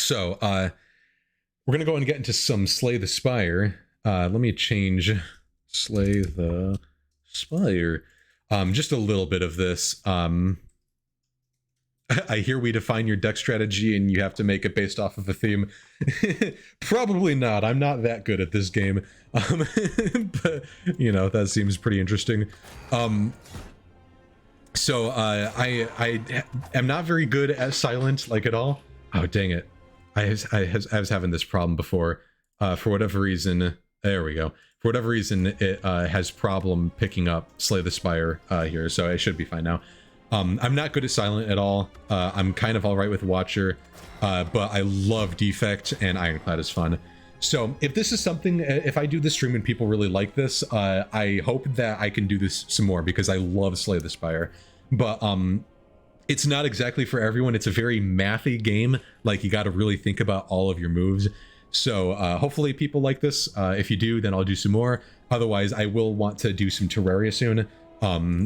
So, we're gonna go and get into some Slay the Spire. Let me change Slay the Spire. Just a little bit of this. I hear we define your deck strategy and you have to make it based off of a theme. Probably not. I'm not that good at this game. But, you know, that seems pretty interesting. So I am not very good at silent, like, at all. Oh, dang it. I was having this problem before. For whatever reason, there we go. For whatever reason, it has problem picking up Slay the Spire here, so I should be fine now. I'm not good at silent at all. I'm kind of all right with Watcher, but I love Defect, and Ironclad is fun. So if this is something, if I do this stream and people really like this, I hope that I can do this some more because I love Slay the Spire. But it's not exactly for everyone. It's a very mathy game. Like, you got to really think about all of your moves. So hopefully people like this. If you do, then I'll do some more. Otherwise, I will want to do some Terraria soon.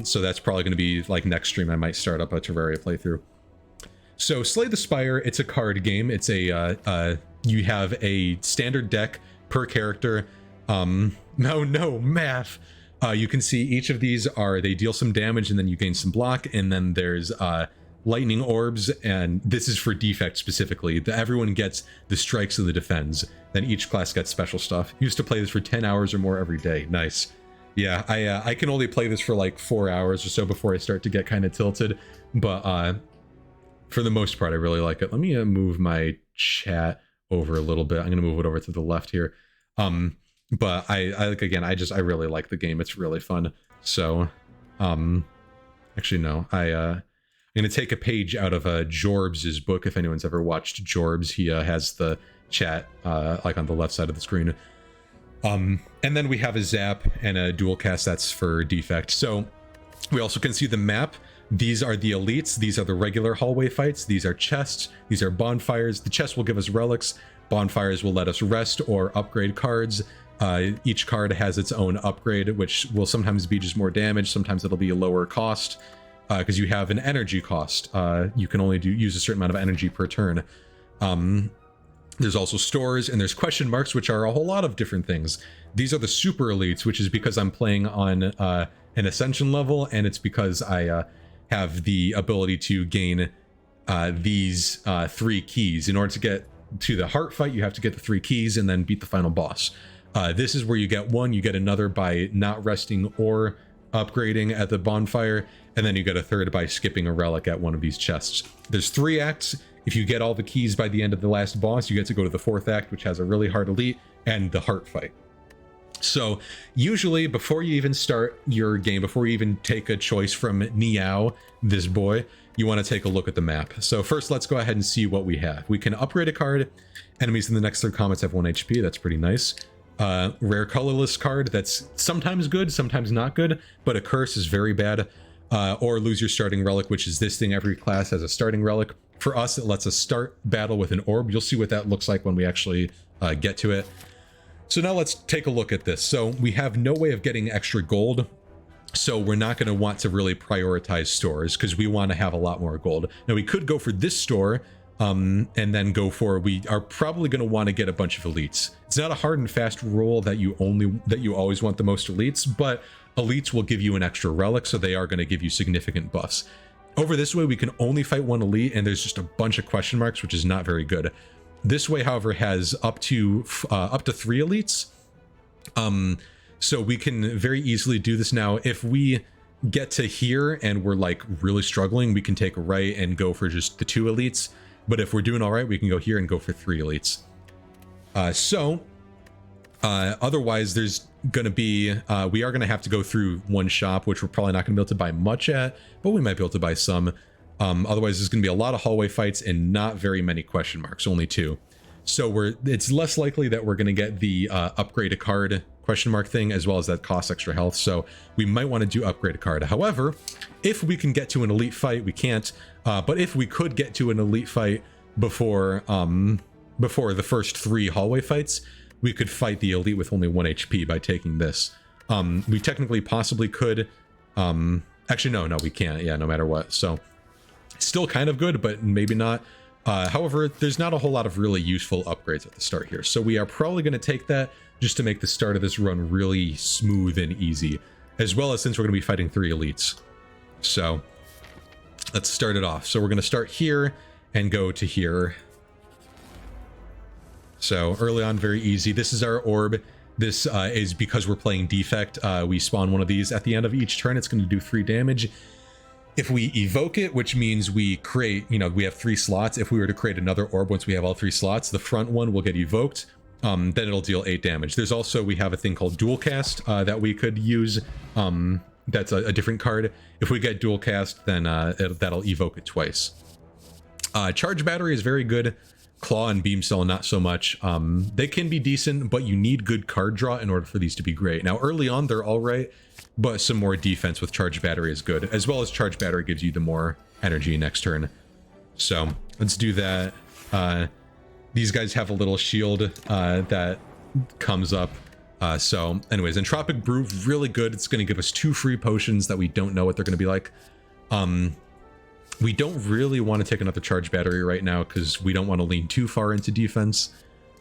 So that's probably going to be like next stream. I might start up a Terraria playthrough. So Slay the Spire, it's a card game. It's a you have a standard deck per character. No math. You can see each of these they deal some damage and then you gain some block, and then there's lightning orbs, and this is for Defect specifically. Everyone gets the strikes and the defends. Then each class gets special stuff. Used to play this for 10 hours or more every day. Nice. Yeah, I can only play this for like 4 hours or so before I start to get kind of tilted, but for the most part I really like it. Let me move my chat over a little bit. I'm gonna move it over to the left here. But I like, again, I really like the game. It's really fun. So actually no, I'm gonna take a page out of Jorbs' book. If anyone's ever watched Jorbs, he has the chat like on the left side of the screen. And then we have a zap and a dual cast. That's for Defect. So we also can see the map. These are the elites. These are the regular hallway fights. These are chests. These are bonfires. The chests will give us relics. Bonfires will let us rest or upgrade cards. Each card has its own upgrade, which will sometimes be just more damage. Sometimes it'll be a lower cost because you have an energy cost. You can only use a certain amount of energy per turn. There's also stores, and there's question marks, which are a whole lot of different things. These are the super elites, which is because I'm playing on an ascension level, and it's because I have the ability to gain these 3 keys. In order to get to the heart fight, you have to get the 3 keys and then beat the final boss. This is where you get one, you get another by not resting or upgrading at the bonfire, and then you get a third by skipping a relic at one of these chests. There's 3 acts. If you get all the keys by the end of the last boss, you get to go to the 4th act, which has a really hard elite and the heart fight. So usually before you even start your game, before you even take a choice from Niao, this boy, you want to take a look at the map. So first, let's go ahead and see what we have. We can upgrade a card. Enemies in the next 3 combats have 1 HP. That's pretty nice. Rare colorless card. That's sometimes good, sometimes not good, but a curse is very bad. Or lose your starting relic, which is this thing. Every class has a starting relic. For us, it lets us start battle with an orb. You'll see what that looks like when we actually get to it. So now let's take a look at this. So we have no way of getting extra gold. So we're not going to want to really prioritize stores because we want to have a lot more gold. Now we could go for this store and then go for, we are probably going to want to get a bunch of elites. It's not a hard and fast rule that you always want the most elites, but elites will give you an extra relic, so they are going to give you significant buffs. Over this way, we can only fight 1 elite, and there's just a bunch of question marks, which is not very good. This way, however, has up to 3 elites. So we can very easily do this now. If we get to here and we're like really struggling, we can take a right and go for just the 2 elites. But if we're doing all right, we can go here and go for 3 elites. Otherwise, there's going to be, we are going to have to go through 1 shop, which we're probably not going to be able to buy much at, but we might be able to buy some. Otherwise, there's going to be a lot of hallway fights and not very many question marks, only 2. So it's less likely that we're going to get the upgrade a card question mark thing, as well as that costs extra health. So we might want to do upgrade a card. However, if we can get to an elite fight, we can't. But if we could get to an elite fight before the first 3 hallway fights, we could fight the elite with only 1 HP by taking this. We technically possibly could. Actually, no, we can't. Yeah, no matter what. So still kind of good, but maybe not. However, there's not a whole lot of really useful upgrades at the start here, so we are probably going to take that just to make the start of this run really smooth and easy, as well as since we're going to be fighting 3 elites. So let's start it off. So we're going to start here and go to here. So early on, very easy. This is our orb. This is because we're playing defect. We spawn one of these at the end of each turn. It's going to do 3 damage. If we evoke it, which means we create, we have 3 slots. If we were to create another orb once we have all 3 slots, the front one will get evoked. Then it'll deal 8 damage. There's also, we have a thing called dual cast that we could use. That's a different card. If we get dual cast, then that'll evoke it twice. Charge battery is very good. Claw and beam cell not so much. They can be decent, but you need good card draw in order for these to be great. Now early on they're all right, but some more defense with charge battery is good, as well as charge battery gives you the more energy next turn. So let's do that. These guys have a little shield that comes up. So anyways, Entropic Brew, really good. It's going to give us 2 free potions that we don't know what they're going to be like. We don't really want to take another charge battery right now because we don't want to lean too far into defense,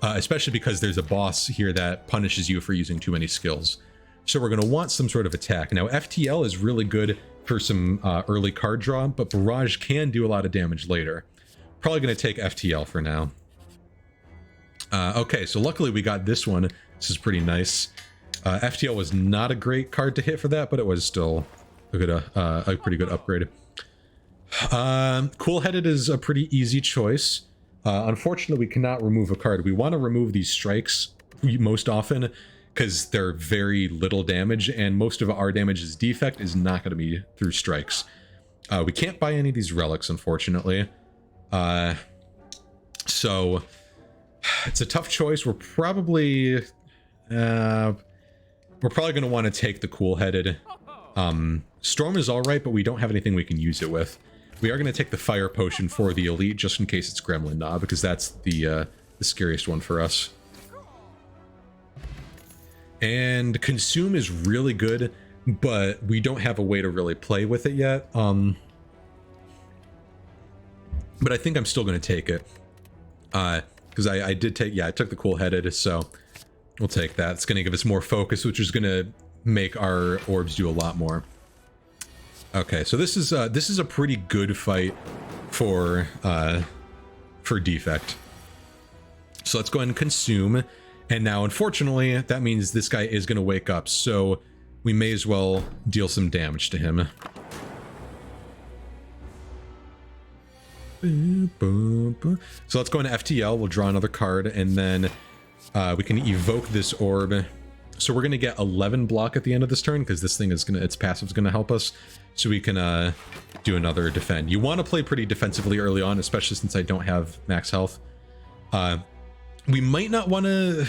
especially because there's a boss here that punishes you for using too many skills. So we're going to want some sort of attack. Now FTL is really good for some early card draw, but Barrage can do a lot of damage later. Probably going to take FTL for now. Okay, so luckily we got this one. This is pretty nice. FTL was not a great card to hit for that, but it was still a pretty good upgrade. Cool-headed is a pretty easy choice. Unfortunately, we cannot remove a card. We want to remove these strikes most often because they're very little damage, and most of our damage's defect is not going to be through strikes. We can't buy any of these relics, unfortunately. So it's a tough choice. We're probably going to want to take the cool-headed. Storm is all right, but we don't have anything we can use it with. We are going to take the fire potion for the elite just in case it's Gremlin Knob, because that's the scariest one for us. And consume is really good, but we don't have a way to really play with it yet. But I think I'm still going to take it. Because I did take, I took the cool-headed, so we'll take that. It's going to give us more focus, which is going to make our orbs do a lot more. Okay, so this is a pretty good fight for defect. So let's go ahead and consume, and now unfortunately that means this guy is going to wake up, so we may as well deal some damage to him. So let's go into FTL. We'll draw another card, and then we can evoke this orb. So we're going to get 11 block at the end of this turn because this thing is its passive is going to help us. So we can do another defend. You want to play pretty defensively early on, especially since I don't have max health. We might not want to...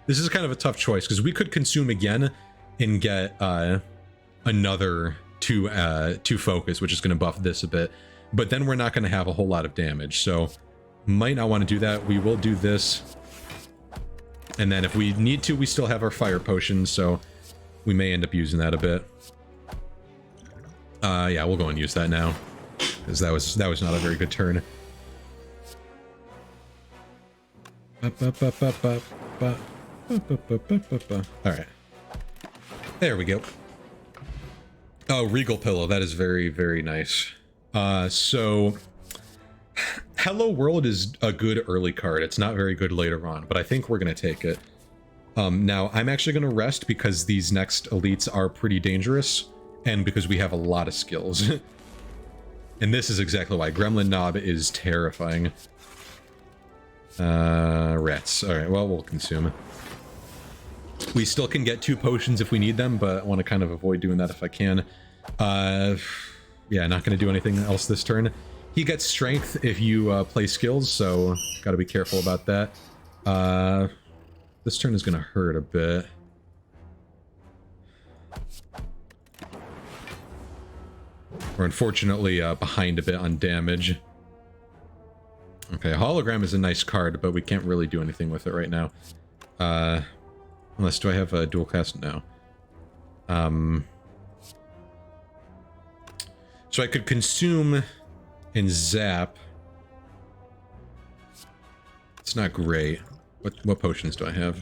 This is kind of a tough choice because we could consume again and get another 2 focus, which is going to buff this a bit. But then we're not going to have a whole lot of damage. So might not want to do that. We will do this. And then if we need to, we still have our fire potion, so we may end up using that a bit. Yeah, we'll go and use that now, because that was not a very good turn. Alright. There we go. Oh, Regal Pillow. That is very, very nice. So... Hello World is a good early card. It's not very good later on, but I think we're going to take it. Now, I'm actually going to rest because these next elites are pretty dangerous, and because we have a lot of skills. And this is exactly why. Gremlin Knob is terrifying. Rats. Alright, well, we'll consume. We still can get 2 potions if we need them, but I want to kind of avoid doing that if I can. Yeah, not going to do anything else this turn. He gets strength if you play skills, so got to be careful about that. This turn is going to hurt a bit. We're unfortunately behind a bit on damage. Okay, Hologram is a nice card, but we can't really do anything with it right now. Unless, do I have a dual cast? No. So I could consume and zap. It's not great. What potions do I have?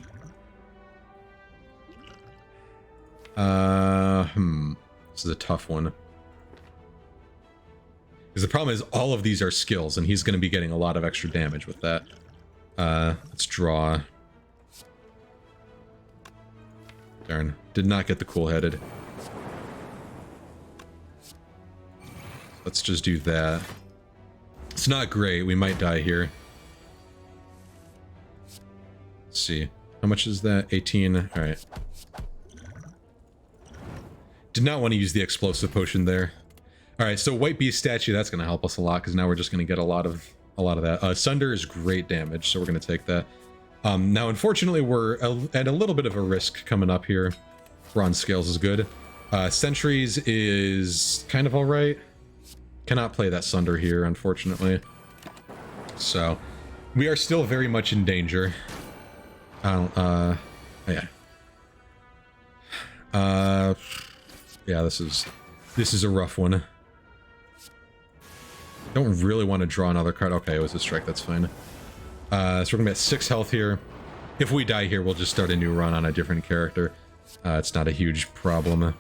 This is a tough one. Because the problem is all of these are skills, and he's going to be getting a lot of extra damage with that. Let's draw. Darn. Did not get the cool-headed. Let's just do that. It's not great. We might die here. Let's see. How much is that? 18. Alright. Did not want to use the explosive potion there. Alright, so White Beast statue, that's going to help us a lot, because now we're just going to get a lot of that. Sunder is great damage, so we're going to take that. Now, unfortunately, we're at a little bit of a risk coming up here. Bronze Scales is good. Sentries is kind of alright. Cannot play that Sunder here, unfortunately. So, we are still very much in danger. Yeah. Yeah, this is a rough one. Don't really want to draw another card. Okay, it was a strike, that's fine. So we're gonna be at 6 health here. If we die here, we'll just start a new run on a different character. It's not a huge problem.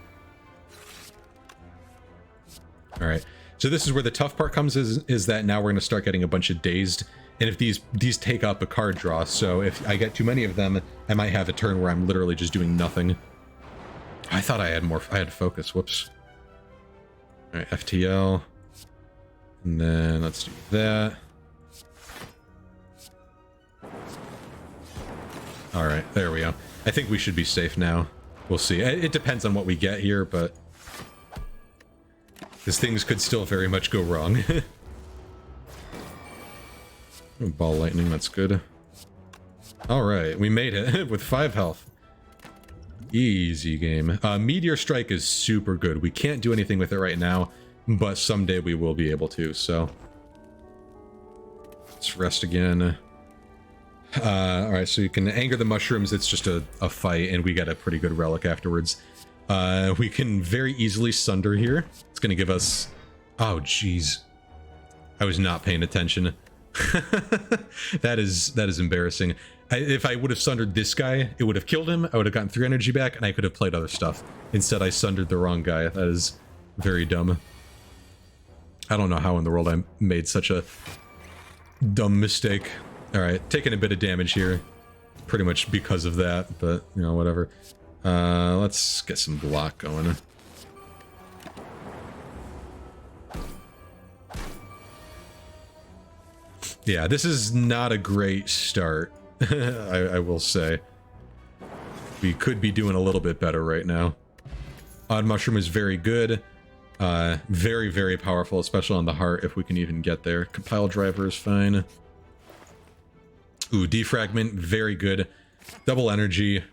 Alright, so this is where the tough part comes, is that now we're gonna start getting a bunch of dazed. And if these take up a card draw, so if I get too many of them, I might have a turn where I'm literally just doing nothing. I thought I had focus, whoops. Alright, FTL. And then let's do that. Alright, there we go. I think we should be safe now. We'll see. It depends on what we get here, but... because things could still very much go wrong. Ball lightning, that's good. Alright, we made it with 5 health. Easy game. Meteor Strike is super good. We can't do anything with it right now, but someday we will be able to, so... let's rest again. Alright, so you can anger the mushrooms. It's just a fight, and we get a pretty good relic afterwards. We can very easily Sunder here. It's gonna give us... oh, jeez. I was not paying attention. That is embarrassing. If I would have Sundered this guy, it would have killed him. I would have gotten 3 energy back, and I could have played other stuff. Instead, I Sundered the wrong guy. That is very dumb. I don't know how in the world I made such a dumb mistake. Alright, taking a bit of damage here. Pretty much because of that, but, you know, whatever. Let's get some block going. Yeah, this is not a great start, I will say. We could be doing a little bit better right now. Odd Mushroom is very good. Very, very powerful, especially on the heart, if we can even get there. Compile Driver is fine. Ooh, Defragment, very good. Double Energy,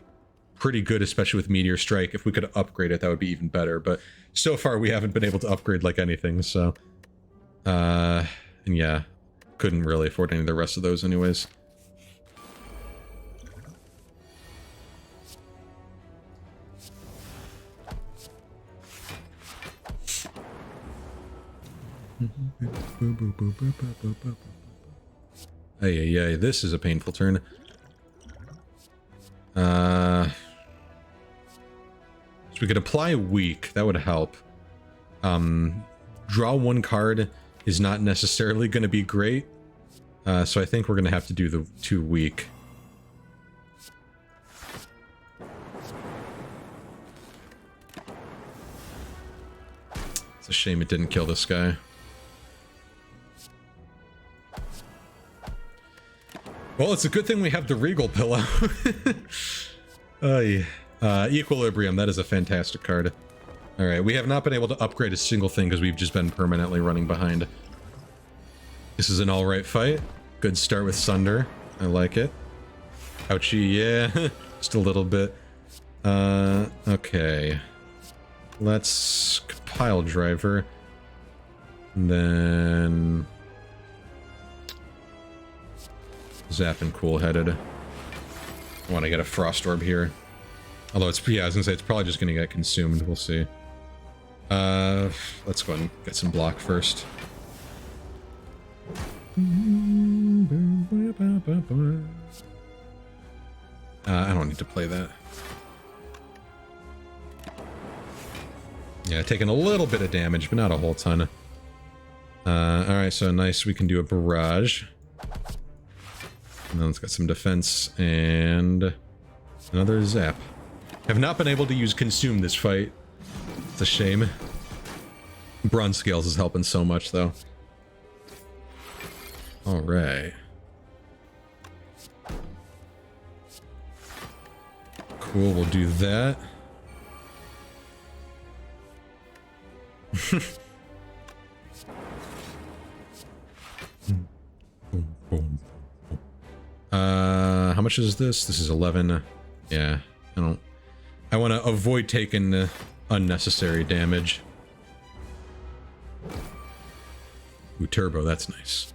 pretty good, especially with Meteor Strike. If we could upgrade it, that would be even better, but so far we haven't been able to upgrade like anything, so... and yeah, couldn't really afford any of the rest of those anyways. Ay, this is a painful turn. So we could apply Weak, that would help. Draw 1 card is not necessarily going to be great. So I think we're going to have to do the 2 Weak. It's a shame it didn't kill this guy. Well, it's a good thing we have the Regal Pillow. Equilibrium, that is a fantastic card. Alright, we have not been able to upgrade a single thing because we've just been permanently running behind. This is an alright fight. Good start with Sunder. I like it. Ouchie, yeah. Just a little bit. Okay. Let's Compile Driver. And then... Zap and Cool-Headed. I want to get a Frost Orb here. Although it's, yeah, I was gonna say it's probably just gonna get consumed. We'll see. Let's go ahead and get some block first. I don't need to play that. Yeah, taking a little bit of damage, but not a whole ton. Alright, so nice, we can do a barrage. And then it's got some defense, and another zap. Have not been able to use consume this fight. It's a shame. Bronze Scales is helping so much, though. Alright. Cool, we'll do that. How much is this? This is 11. Yeah, I want to avoid taking unnecessary damage. Ooh, turbo, that's nice.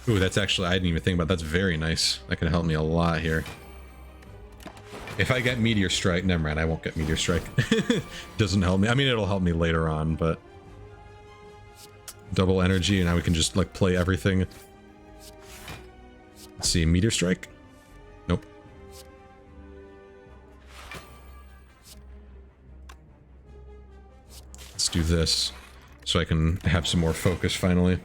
Ooh, that's actually, I didn't even think about that. That's very nice. That could help me a lot here. If I get Meteor Strike, never mind, I won't get Meteor Strike. Doesn't help me. I mean, it'll help me later on, but double energy, and now we can just like play everything. Let's see, Meteor Strike? Nope. Let's do this so I can have some more focus finally.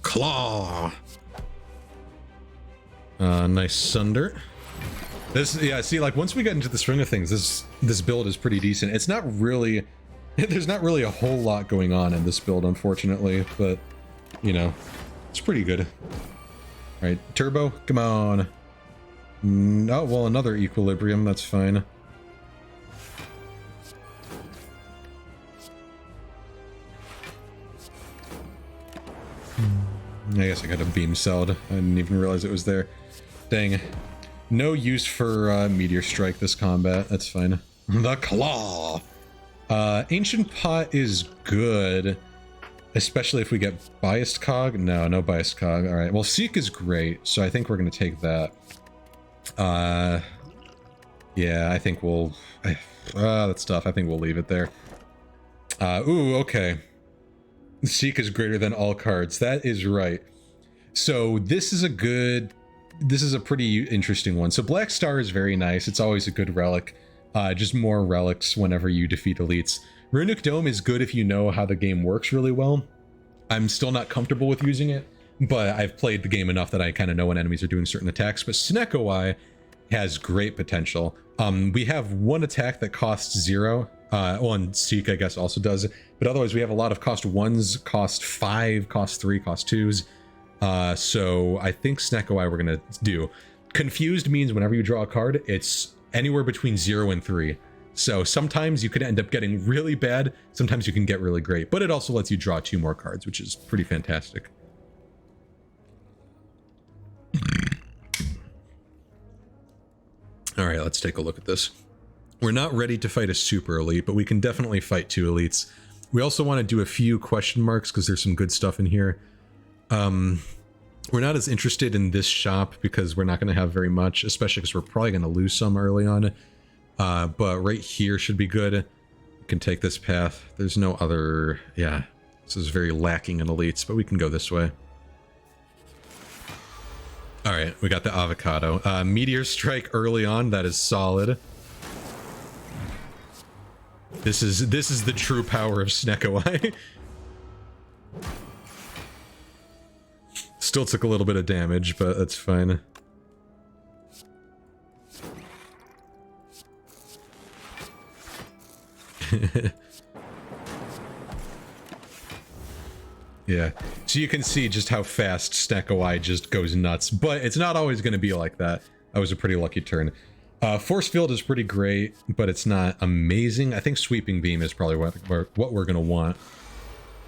Claw! Nice Sunder. This, yeah, see, like, once we get into the swing of things, this build is pretty decent. It's not really... There's not really a whole lot going on in this build, unfortunately, but, you know, it's pretty good. Alright, Turbo, come on. Oh, well, another Equilibrium, that's fine. I guess I got a Beam Celled. I didn't even realize it was there. Dang. No use for Meteor Strike this combat. That's fine. The Claw! Ancient Pot is good. Especially if we get Biased Cog. No Biased Cog. Alright, well, Seek is great, so I think we're going to take that. Yeah, I think we'll... that's tough. I think we'll leave it there. Ooh, okay. Seek is greater than all cards. That is right. So this is a good... This is a pretty interesting one. So Black Star is very nice. It's always a good relic. Just more relics whenever you defeat elites. Runic Dome is good if you know how the game works really well. I'm still not comfortable with using it, but I've played the game enough that I kind of know when enemies are doing certain attacks. But Snecko has great potential. We have one attack that costs 0. Well, and Seek, I guess, also does. But otherwise, we have a lot of cost 1s, cost 5, cost 3, cost 2s. So I think Snecko we're going to do. Confused means whenever you draw a card, it's anywhere between 0 and 3. So sometimes you could end up getting really bad, sometimes you can get really great, but it also lets you draw 2 more cards, which is pretty fantastic. All right, let's take a look at this. We're not ready to fight a super elite, but we can definitely fight 2 elites. We also want to do a few question marks because there's some good stuff in here. We're not as interested in this shop because we're not going to have very much, especially because we're probably going to lose some early on. But right here should be good. We can take this path. There's no other... Yeah, this is very lacking in elites, but we can go this way. All right, we got the avocado. Meteor Strike early on, that is solid. This is the true power of Snecko. Still took a little bit of damage, but that's fine. Yeah, so you can see just how fast Snecko just goes nuts, but it's not always going to be like that. That was a pretty lucky turn. Force Field is pretty great, but it's not amazing. I think Sweeping Beam is probably what we're going to want,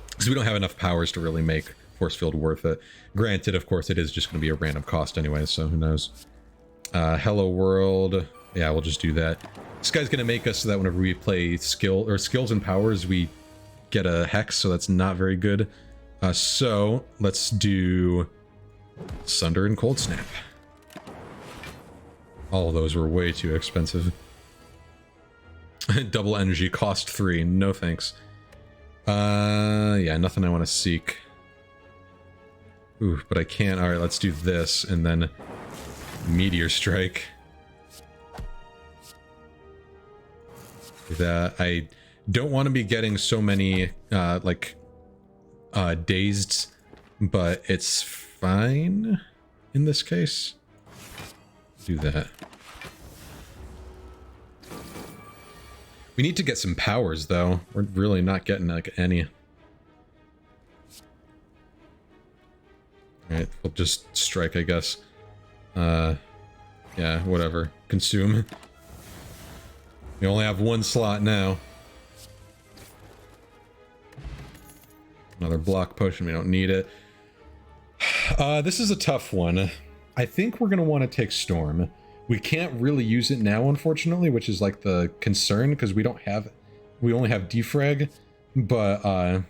because we don't have enough powers to really make Force Field worth it. Granted, of course, it is just going to be a random cost anyway, so who knows. Hello World. Yeah, we'll just do that. This guy's going to make us so that whenever we play skills and powers, we get a Hex, so that's not very good. So let's do Sunder and Cold Snap. All of those were way too expensive. Double energy, cost 3. No thanks. Yeah, nothing I want to seek. Ooh, but I can't. Alright, let's do this, and then Meteor Strike. That I don't want to be getting so many, dazed, but it's fine in this case. Do that. We need to get some powers, though. We're really not getting, like, any. Alright, we'll just strike, I guess. Yeah, whatever. Consume. We only have one slot now. Another block potion, we don't need it. This is a tough one. I think we're gonna want to take Storm. We can't really use it now, unfortunately, which is like the concern, because we only have defrag, but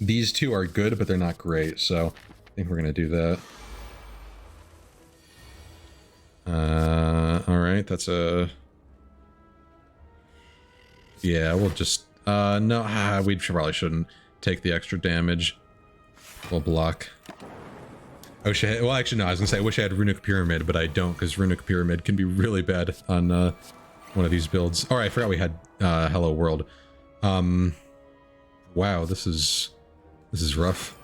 these two are good, but they're not great, so I think we're gonna do that. Alright, that's a... Yeah, we'll just... no, we probably shouldn't take the extra damage. We'll block. I wish I had... Well, actually, no, I was gonna say, I wish I had Runic Pyramid, but I don't, because Runic Pyramid can be really bad on, one of these builds. Alright, I forgot we had, Hello World. Wow, this is rough.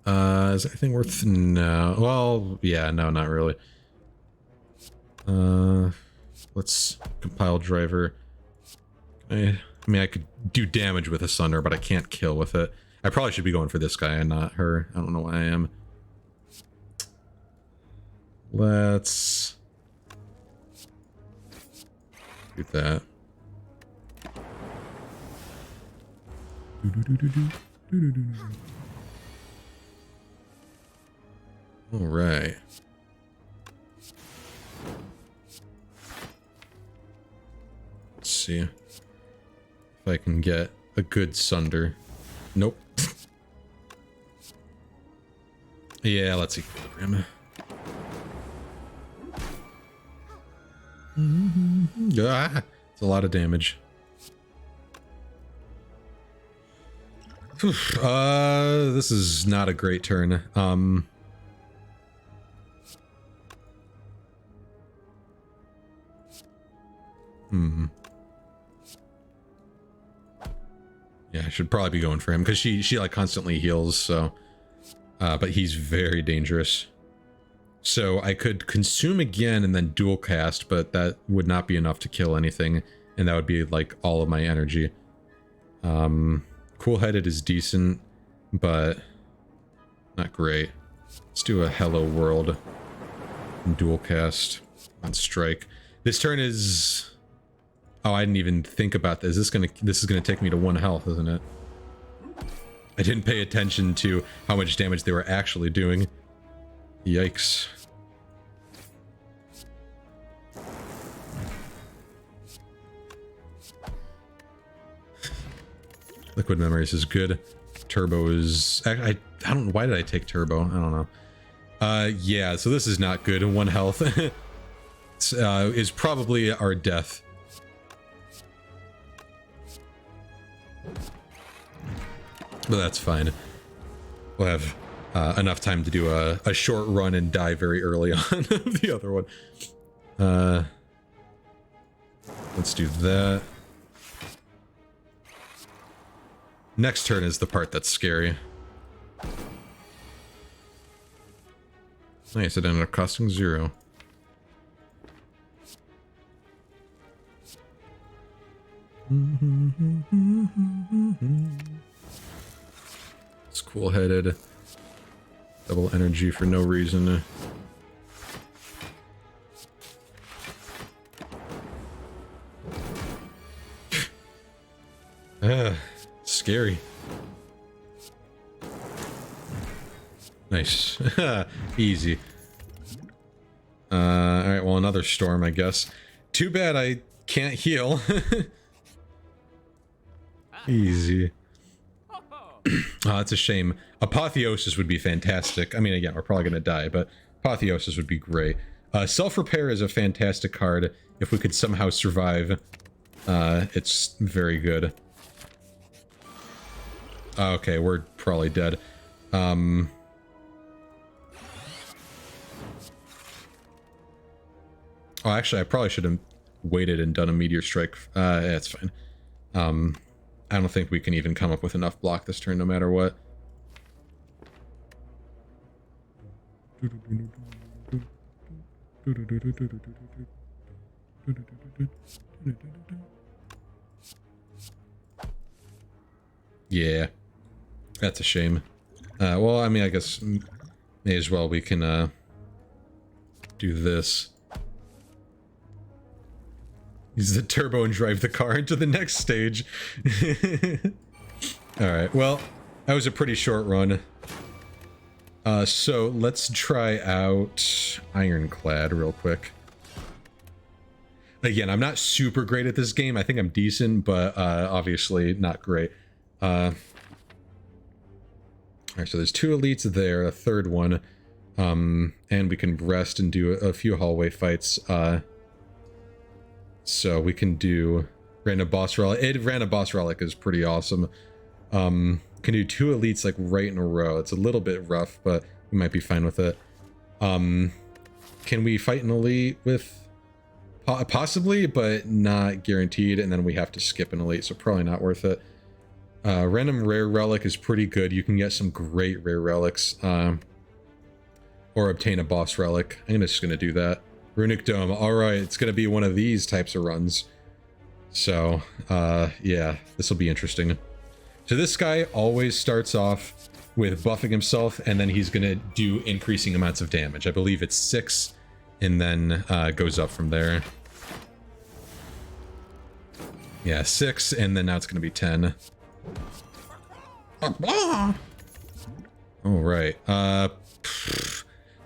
Is anything worth... No. Well, yeah, no, not really. Let's compile driver. I mean, I could do damage with a Sunder, but I can't kill with it. I probably should be going for this guy and not her. I don't know why I am. Let's... do that. All right. Let's see if I can get a good Sunder. Nope. Yeah, let's equilibrium. Ah, it's a lot of damage. This is not a great turn. Yeah, I should probably be going for him, because she like constantly heals, so... but he's very dangerous. So I could consume again and then dual cast, but that would not be enough to kill anything, and that would be like all of my energy. Cool-headed is decent, but not great. Let's do a Hello World and dual cast on strike. This turn is... Oh, I didn't even think about this. This is gonna take me to 1 health, isn't it? I didn't pay attention to how much damage they were actually doing. Yikes. Liquid Memories is good. Turbo is... I don't know. Why did I take Turbo? I don't know. Yeah, so this is not good. 1 health is probably our death. But that's fine. We'll have enough time to do a short run and die very early on the other one. Let's do that. Next turn is the part that's scary. Nice, it ended up costing 0. It's cool-headed. Double energy for no reason. Scary. Nice. Easy. Alright, well, another storm, I guess. Too bad I can't heal. Easy. Oh, that's a shame. Apotheosis would be fantastic. I mean, again, we're probably gonna die, but Apotheosis would be great. Self-Repair is a fantastic card if we could somehow survive, it's very good. Okay, we're probably dead. Oh, actually, I probably should have waited and done a meteor strike. Yeah, it's fine. I don't think we can even come up with enough block this turn, no matter what. Yeah, that's a shame. Well, I mean, I guess may as well we can do this. Use the turbo and drive the car into the next stage. Alright, well, that was a pretty short run. So let's try out Ironclad real quick. Again, I'm not super great at this game. I think I'm decent, but obviously not great. Alright, so there's 2 elites there, a third one. And we can rest and do a few hallway fights. So we can do random boss relic. Random boss relic is pretty awesome. Can do 2 elites like right in a row. It's a little bit rough, but we might be fine with it. Can we fight an elite with... possibly, but not guaranteed, and then we have to skip an elite, so probably not worth it. Random rare relic is pretty good. You can get some great rare relics, or obtain a boss relic. I'm just gonna do that. Runic Dome. Alright, it's gonna be one of these types of runs. So, yeah, this will be interesting. So this guy always starts off with buffing himself, and then he's gonna do increasing amounts of damage. I believe it's 6, and then goes up from there. Yeah, 6, and then now it's gonna be 10. Alright,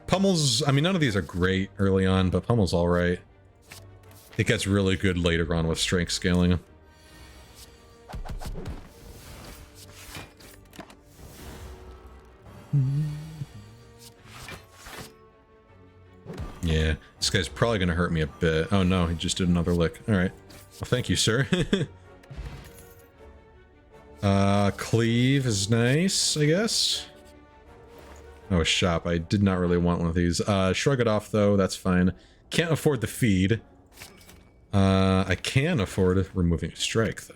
Pummel's, I mean, none of these are great early on, but Pummel's alright. It gets really good later on with strength scaling. Yeah, this guy's probably gonna hurt me a bit. Oh no, he just did another lick. Alright. Well, thank you, sir. Cleave is nice, I guess. Oh, shop. I did not really want one of these. Shrug it off, though. That's fine. Can't afford the feed. I can afford removing a strike, though.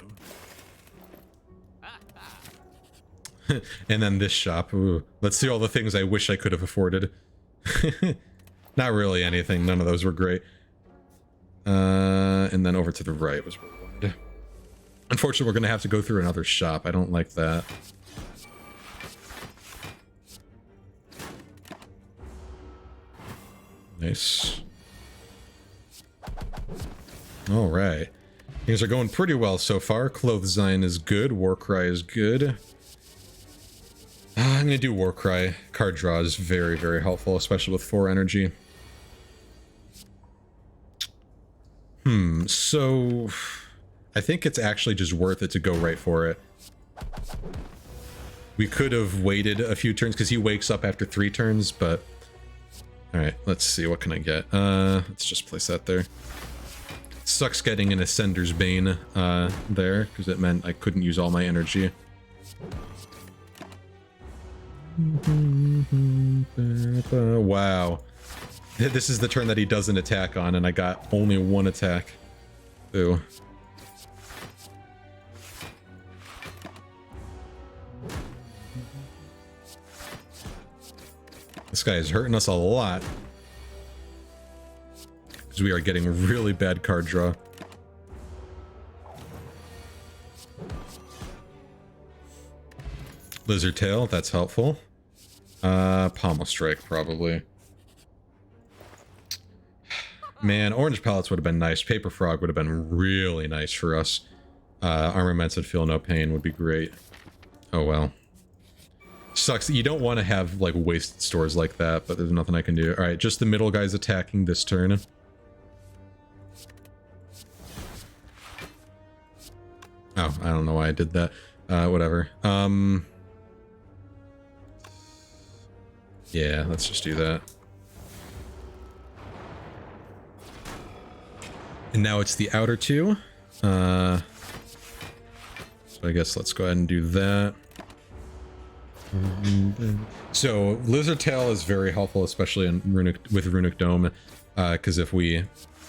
And then this shop. Ooh. Let's see all the things I wish I could have afforded. Not really anything. None of those were great. And then over to the right was what we wanted. Unfortunately, we're going to have to go through another shop. I don't like that. Nice. Alright. Things are going pretty well so far. Clothesline is good. Warcry is good. I'm going to do Warcry. Card draw is very, very helpful, especially with 4 energy. So... I think it's actually just worth it to go right for it. We could have waited a few turns, because he wakes up after 3 turns, but... Alright, let's see, what can I get? Let's just place that there. Sucks getting an Ascender's Bane, there, because it meant I couldn't use all my energy. Wow. This is the turn that he doesn't attack on, and I got only 1 attack. Ooh. This guy is hurting us a lot. Because we are getting really bad card draw. Lizard Tail, that's helpful. Pommel Strike, probably. Man, Orange Pellets would have been nice. Paper Frog would have been really nice for us. Armaments and Feel No Pain would be great. Oh well. Sucks. You don't want to have, like, wasted stores like that, but there's nothing I can do. Alright, just the middle guy's attacking this turn. Oh, I don't know why I did that. Whatever. Yeah, let's just do that. And now it's the outer two. So I guess let's go ahead and do that. So Lizard Tail is very helpful, especially in with Runic Dome, because if we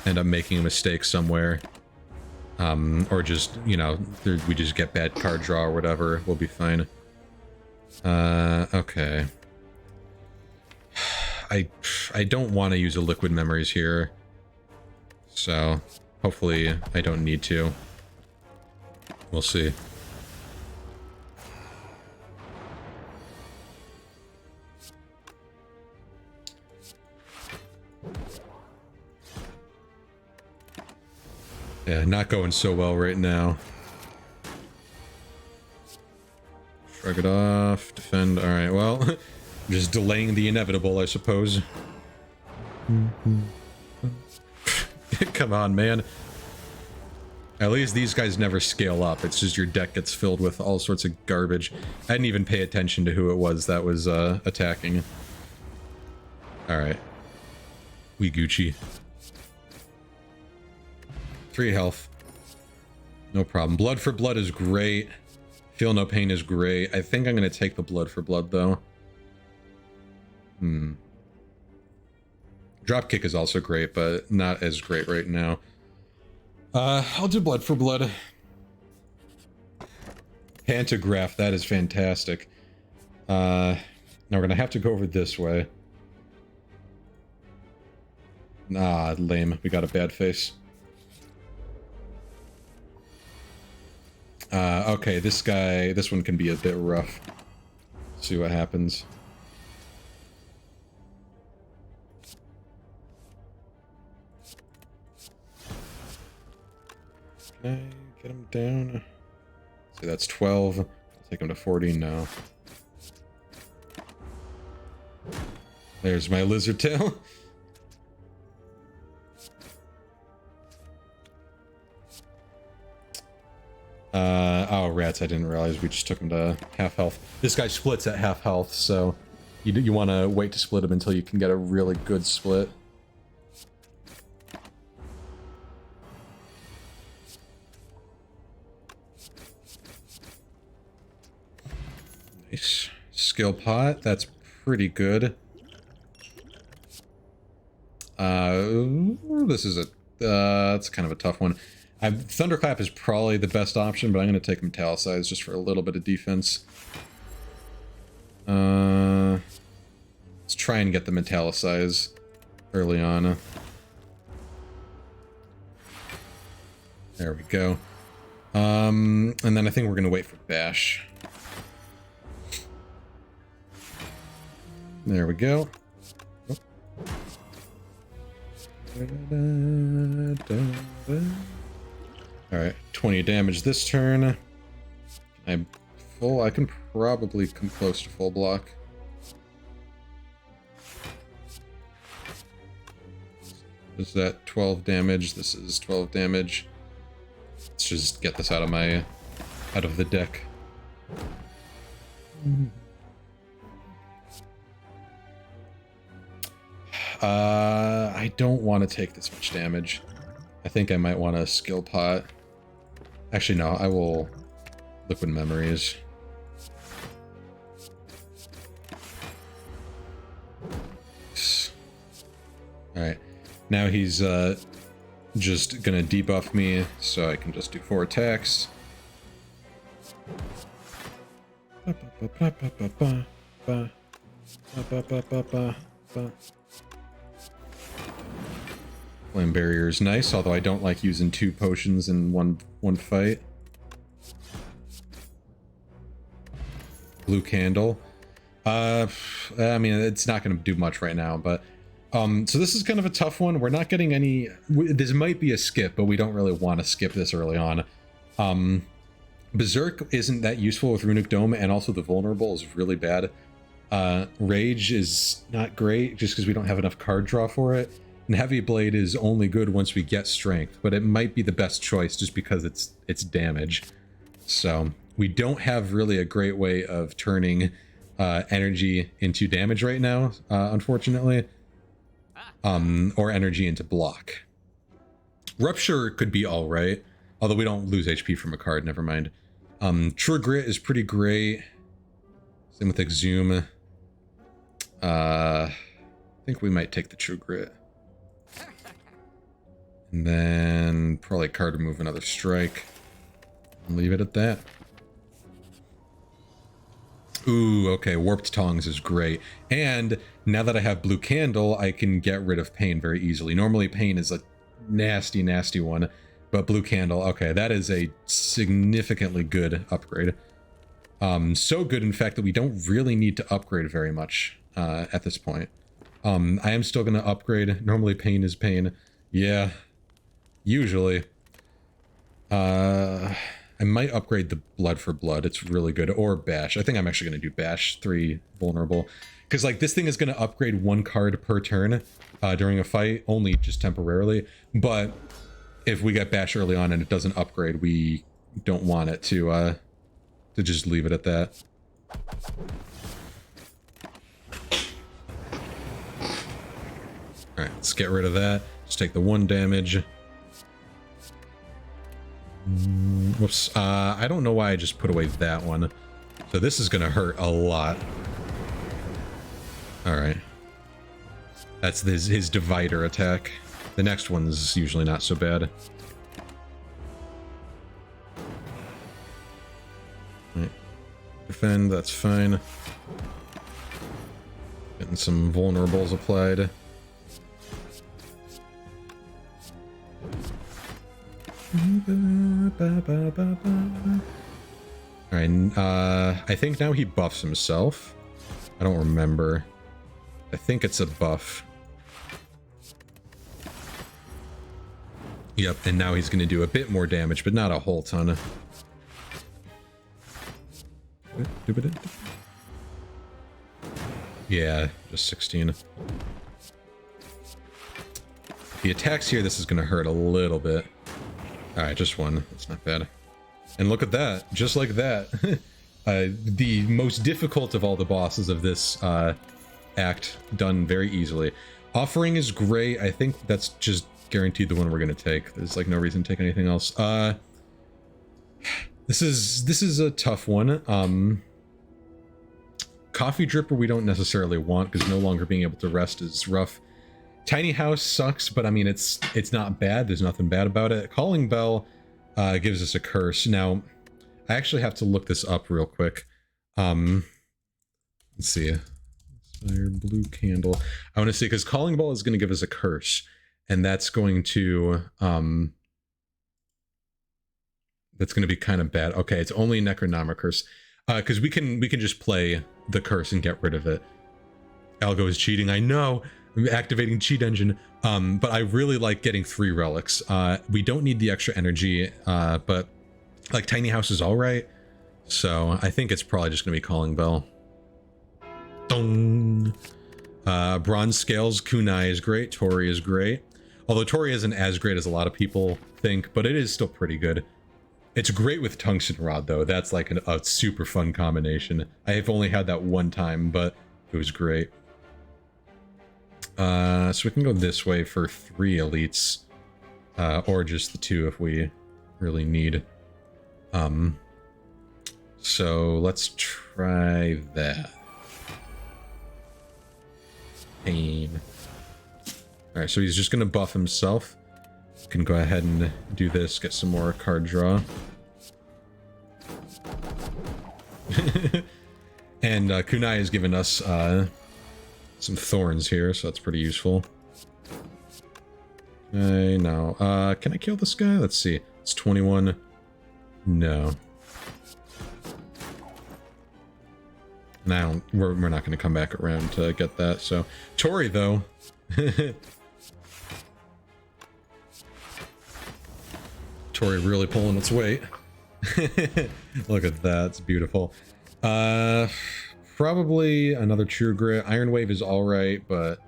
end up making a mistake somewhere, or just, you know, we just get bad card draw or whatever, we'll be fine. Okay. I don't want to use a Liquid Memories here, so hopefully I don't need to. We'll see. Yeah, not going so well right now. Shrug it off, defend. Alright, well, just delaying the inevitable, I suppose. Come on, man. At least these guys never scale up. It's just your deck gets filled with all sorts of garbage. I didn't even pay attention to who it was that was attacking. Alright. We Gucci. 3 health. No problem. Blood for blood is great. Feel no pain is great. I think I'm going to take the blood for blood, though. Dropkick is also great, but not as great right now. I'll do blood for blood. Pantograph, that is fantastic. Now we're going to have to go over this way. Ah, lame. We got a bad face. Okay, this one can be a bit rough. See what happens. Can I get him down? See, that's 12. I'll take him to 40 now. There's my lizard tail. Oh, rats, I didn't realize we just took him to half health. This guy splits at half health, so you want to wait to split him until you can get a really good split. Nice. Skill pot, that's pretty good. This is that's kind of a tough one. Thunderclap is probably the best option, but I'm going to take Metallicize just for a little bit of defense. Let's try and get the Metallicize early on. There we go. And then I think we're going to wait for Bash. There we go. Alright, 20 damage this turn. I'm full. I can probably come close to full block. Is that 12 damage? This is 12 damage. Let's just get this out of the deck. I don't want to take this much damage. I think I might want a skill pot. Actually, no, I will Liquid Memories. Alright. Now he's just gonna debuff me, so I can just do 4 attacks. Flame Barrier is nice, although I don't like using 2 potions in one fight. Blue Candle. I mean, it's not going to do much right now, but... so this is kind of a tough one. We're not getting any... This might be a skip, but we don't really want to skip this early on. Berserk isn't that useful with Runic Dome, and also the Vulnerable is really bad. Rage is not great, just because we don't have enough card draw for it. And Heavy Blade is only good once we get Strength, but it might be the best choice just because it's damage. So we don't have really a great way of turning energy into damage right now, unfortunately. Or energy into block. Rupture could be all right, although we don't lose HP from a card. Never mind. True Grit is pretty great. Same with Exhume. I think we might take the True Grit. And then probably card remove another strike. And leave it at that. Ooh, okay, Warped Tongs is great. And now that I have Blue Candle, I can get rid of Pain very easily. Normally Pain is a nasty, nasty one, but Blue Candle, okay, that is a significantly good upgrade. So good, in fact, that we don't really need to upgrade very much at this point. I am still going to upgrade. Normally Pain is Pain. Yeah, usually. I might upgrade the Blood for Blood. It's really good. Or Bash. I think I'm actually going to do Bash 3 vulnerable. Because, like, this thing is going to upgrade 1 card per turn during a fight, only just temporarily. But if we get Bash early on and it doesn't upgrade, we don't want it to just leave it at that. Alright, let's get rid of that. Just take the 1 damage. Whoops. I don't know why I just put away that one. So this is gonna hurt a lot. Alright. That's his divider attack. The next one's usually not so bad. Right. Defend, that's fine. Getting some vulnerables applied. Alright, I think now he buffs himself. I don't remember. I think it's a buff. Yep, and now he's going to do a bit more damage, but not a whole ton. Yeah, just 16. The attacks here, this is going to hurt a little bit. Alright, just 1. That's not bad. And look at that. Just like that. The most difficult of all the bosses of this act done very easily. Offering is great. I think that's just guaranteed the one we're going to take. There's like no reason to take anything else. This is a tough one. Coffee Dripper we don't necessarily want because no longer being able to rest is rough. Tiny House sucks, but I mean, it's not bad. There's nothing bad about it. Calling Bell gives us a curse. Now, I actually have to look this up real quick. Let's see. Fire Blue Candle. I want to see, because Calling Bell is going to give us a curse, and that's going to be kind of bad. Okay, it's only Necronomicon curse. Because we can just play the curse and get rid of it. Algo is cheating, I know. Activating cheat engine, but I really like getting 3 relics. We don't need the extra energy, but like Tiny House is all right, so I think it's probably just gonna be Calling Bell. Dong. Bronze Scales, Kunai is great, Tori is great, although Tori isn't as great as a lot of people think, but it is still pretty good. It's great with Tungsten Rod though. That's like a super fun combination. I have only had that 1 time, but it was great. So we can go this way for 3 elites, or just the 2 if we really need. So let's try that. Pain. Alright, so he's just gonna buff himself. Can go ahead and do this, get some more card draw. And Kunai has given us some thorns here, so that's pretty useful. Okay, now, can I kill this guy? Let's see. It's 21. No. Now, we're not going to come back around to get that, so... Tori, though. Tori really pulling its weight. Look at that, it's beautiful. Probably another True Grit. Iron Wave is alright, but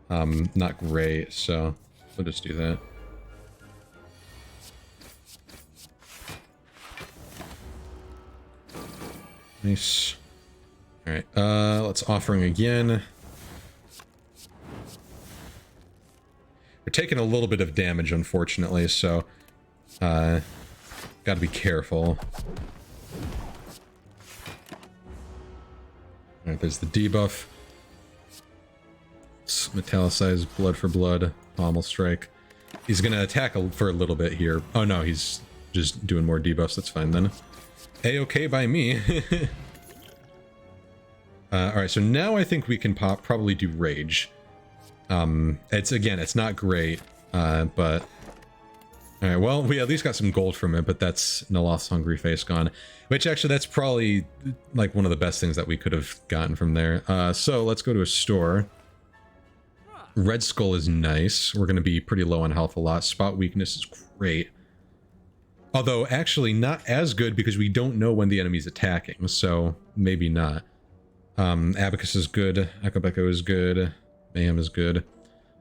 not great, so we'll just do that. Nice. Alright, let's Offering again. We're taking a little bit of damage, unfortunately, so gotta be careful. Alright, there's the debuff. It's metallicized, blood for blood, pommel strike. He's gonna attack for a little bit here. Oh no, he's just doing more debuffs. That's fine then. A-okay by me. Alright, so now I think we can probably do rage. It's not great, but... Alright, well, we at least got some gold from it, but that's Naloth's Hungry Face gone. Which, actually, that's probably, like, one of the best things that we could have gotten from there. So, let's go to a store. Red Skull is nice. We're going to be pretty low on health a lot. Spot Weakness is great. Although, actually, not as good because we don't know when the enemy's attacking, so maybe not. Abacus is good. Akabeko is good. Mayhem is good.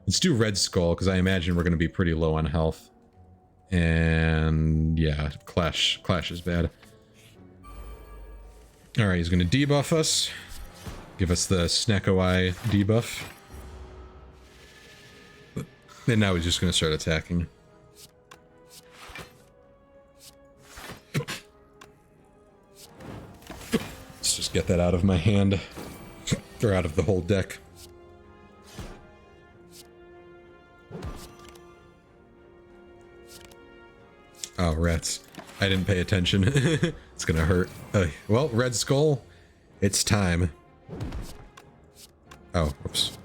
Let's do Red Skull, because I imagine we're going to be pretty low on health. And yeah, Clash is bad. Alright, he's going to debuff us. Give us the Snecko Eye debuff. And now he's just going to start attacking. Let's just get that out of my hand. Or out of the whole deck. Oh, rats. I didn't pay attention. It's gonna hurt. Well, Red Skull, it's time. Oh, whoops.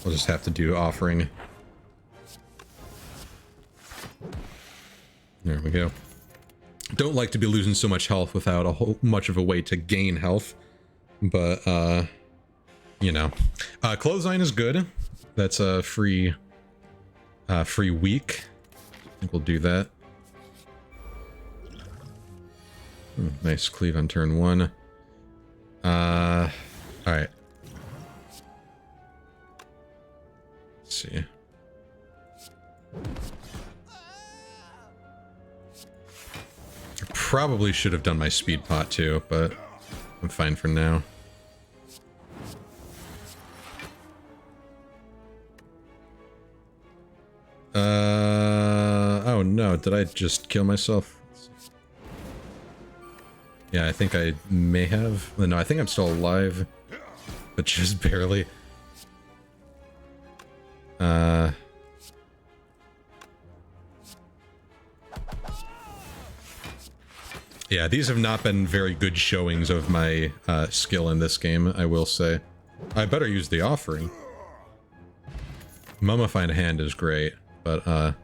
We'll just have to do offering. There we go. Don't like to be losing so much health without much of a way to gain health. But, you know. Clothesline is good. That's a free week. I think we'll do that. Nice cleave on turn 1. Alright. Let's see. I probably should have done my speed pot too, but I'm fine for now. Oh no, did I just kill myself? Yeah, I think I may have. No, I think I'm still alive, but just barely. Yeah, these have not been very good showings of my skill in this game, I will say. I better use the offering. Mummified Hand is great, but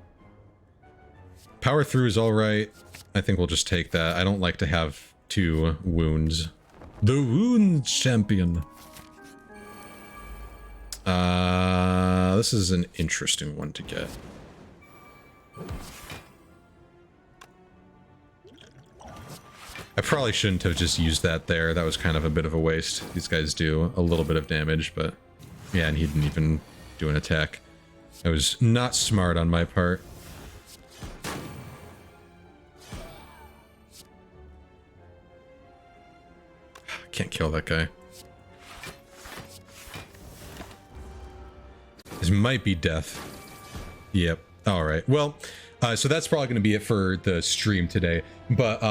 Power Through is alright. I think we'll just take that. I don't like to have 2 wounds. The Wound Champion. This is an interesting one to get. I probably shouldn't have just used that there. That was kind of a bit of a waste. These guys do a little bit of damage, but yeah, and he didn't even do an attack. It was not smart on my part. Can't kill that guy. This might be death. Yep. All right. Well, so that's probably going to be it for the stream today. But